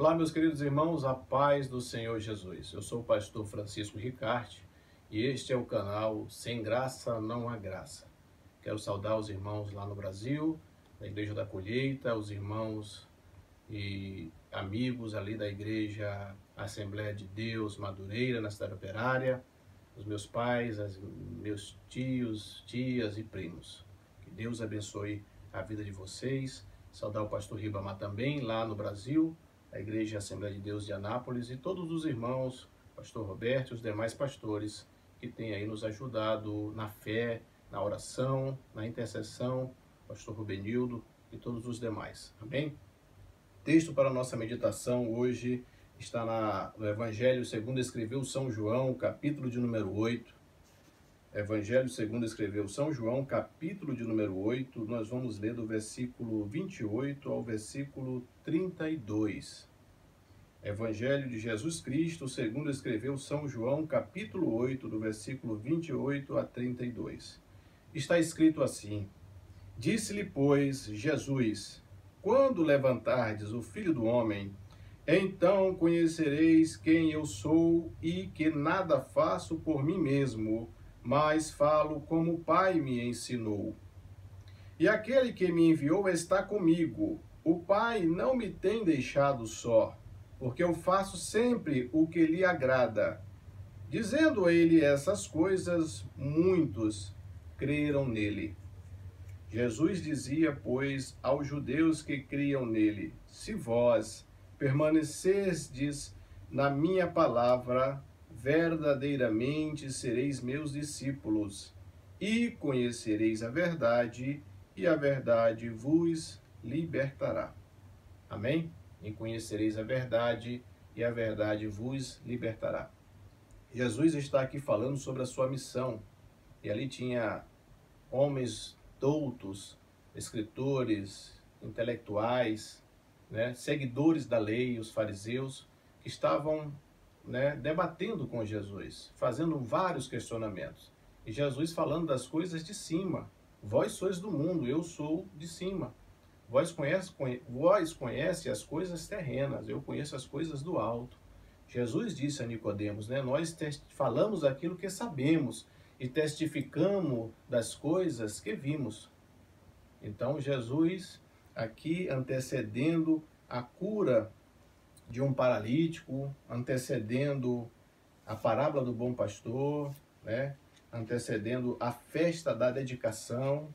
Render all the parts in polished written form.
Olá, meus queridos irmãos, a paz do Senhor Jesus. Eu sou o pastor Francisco Ricarte e este é o canal Sem Graça Não Há Graça. Quero saudar os irmãos lá no Brasil, da Igreja da Colheita, os irmãos e amigos ali da Igreja Assembleia de Deus Madureira, na cidade operária, os meus pais, meus tios, tias e primos. Que Deus abençoe a vida de vocês. Saudar o pastor Ribamar também, lá no Brasil, a Igreja Assembleia de Deus de Anápolis, e todos os irmãos, pastor Roberto e os demais pastores que têm aí nos ajudado na fé, na oração, na intercessão, pastor Rubenildo e todos os demais. Amém? Texto para a nossa meditação hoje está no Evangelho segundo escreveu São João, capítulo de número 8. Evangelho segundo escreveu São João, capítulo de número 8, nós vamos ler do versículo 28 ao versículo 32. Evangelho de Jesus Cristo segundo escreveu São João, capítulo 8, do versículo 28 a 32. Está escrito assim: Disse-lhe, pois, Jesus: Quando levantardes o Filho do Homem, então conhecereis quem eu sou e que nada faço por mim mesmo, mas falo como o Pai me ensinou. E aquele que me enviou está comigo. O Pai não me tem deixado só, porque eu faço sempre o que lhe agrada. Dizendo ele essas coisas, muitos creram nele. Jesus dizia, pois, aos judeus que criam nele: Se vós permanecerdes na minha palavra, verdadeiramente sereis meus discípulos, e conhecereis a verdade, e a verdade vos libertará. Amém? E conhecereis a verdade, e a verdade vos libertará. Jesus está aqui falando sobre a sua missão, e ali tinha homens doutos, escritores, intelectuais, seguidores da lei, os fariseus, que estavam debatendo com Jesus, fazendo vários questionamentos. E Jesus falando das coisas de cima. Vós sois do mundo, eu sou de cima. Vós conhece as coisas terrenas, eu conheço as coisas do alto. Jesus disse a Nicodemos, nós falamos aquilo que sabemos e testificamos das coisas que vimos. Então Jesus aqui antecedendo a cura de um paralítico, antecedendo a parábola do bom pastor, antecedendo a festa da dedicação.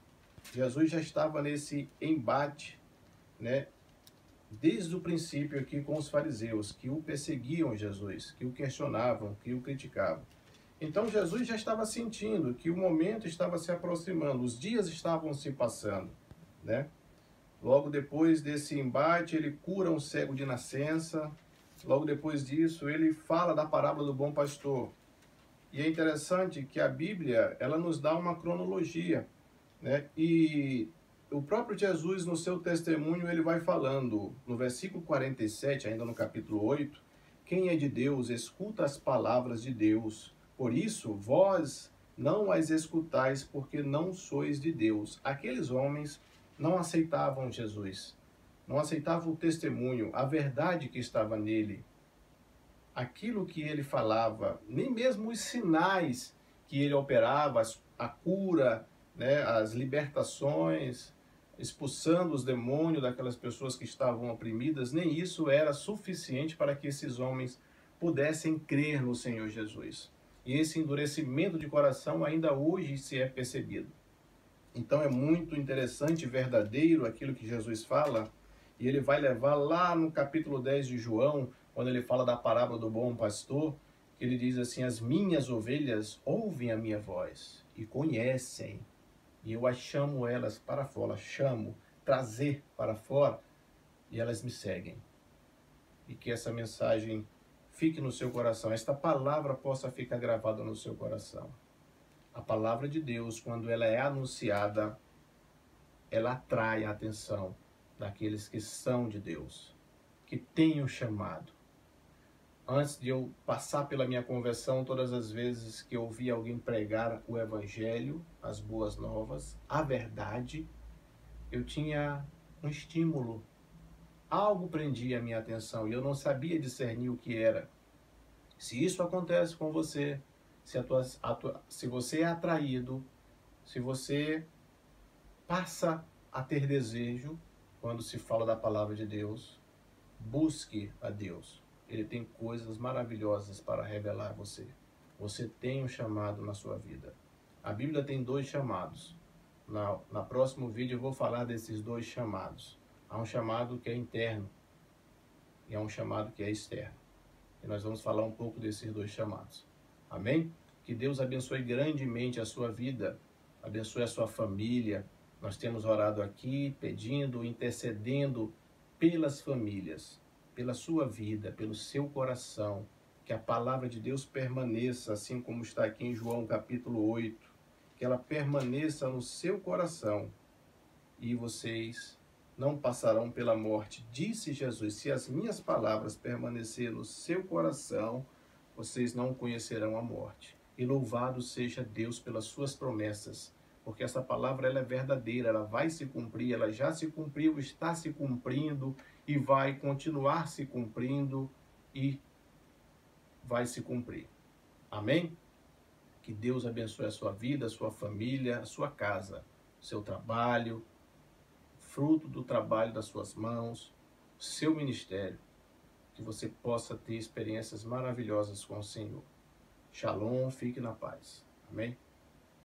Jesus já estava nesse embate, desde o princípio aqui com os fariseus, que o perseguiam Jesus, que o questionavam, que o criticavam. Então Jesus já estava sentindo que o momento estava se aproximando, os dias estavam se passando, Logo depois desse embate, ele cura um cego de nascença. Logo depois disso, ele fala da parábola do bom pastor. E é interessante que a Bíblia, ela nos dá uma cronologia, E o próprio Jesus, no seu testemunho, ele vai falando, no versículo 47, ainda no capítulo 8, quem é de Deus, escuta as palavras de Deus. Por isso, vós não as escutais, porque não sois de Deus. Aqueles homens não aceitavam Jesus, não aceitavam o testemunho, a verdade que estava nele, aquilo que ele falava, nem mesmo os sinais que ele operava, a cura, as libertações, expulsando os demônios daquelas pessoas que estavam oprimidas, nem isso era suficiente para que esses homens pudessem crer no Senhor Jesus. E esse endurecimento de coração ainda hoje se é percebido. Então é muito interessante e verdadeiro aquilo que Jesus fala, e ele vai levar lá no capítulo 10 de João, quando ele fala da parábola do bom pastor, que ele diz assim: as minhas ovelhas ouvem a minha voz e conhecem, e eu as chamo elas para fora, trazer para fora, e elas me seguem. E que essa mensagem fique no seu coração, esta palavra possa ficar gravada no seu coração. A palavra de Deus, quando ela é anunciada, ela atrai a atenção daqueles que são de Deus, que têm o chamado. Antes de eu passar pela minha conversão, todas as vezes que eu ouvia alguém pregar o Evangelho, as boas novas, a verdade, eu tinha um estímulo algo prendia a minha atenção e eu não sabia discernir o que era. Se isso acontece com você, se você é atraído, se você passa a ter desejo, quando se fala da palavra de Deus, busque a Deus. Ele tem coisas maravilhosas para revelar a você. Você tem um chamado na sua vida. A Bíblia tem 2 chamados. Na próximo vídeo eu vou falar desses 2 chamados. Há um chamado que é interno e há um chamado que é externo. E nós vamos falar um pouco desses 2 chamados. Amém? Que Deus abençoe grandemente a sua vida, abençoe a sua família. Nós temos orado aqui, pedindo, intercedendo pelas famílias, pela sua vida, pelo seu coração. Que a palavra de Deus permaneça, assim como está aqui em João capítulo 8. Que ela permaneça no seu coração e vocês não passarão pela morte. Disse Jesus, se as minhas palavras permanecerem no seu coração, vocês não conhecerão a morte. E louvado seja Deus pelas suas promessas, porque essa palavra ela é verdadeira, ela vai se cumprir, ela já se cumpriu, está se cumprindo e vai continuar se cumprindo e vai se cumprir. Amém? Que Deus abençoe a sua vida, a sua família, a sua casa, seu trabalho, fruto do trabalho das suas mãos, seu ministério, que você possa ter experiências maravilhosas com o Senhor. Shalom, fique na paz. Amém?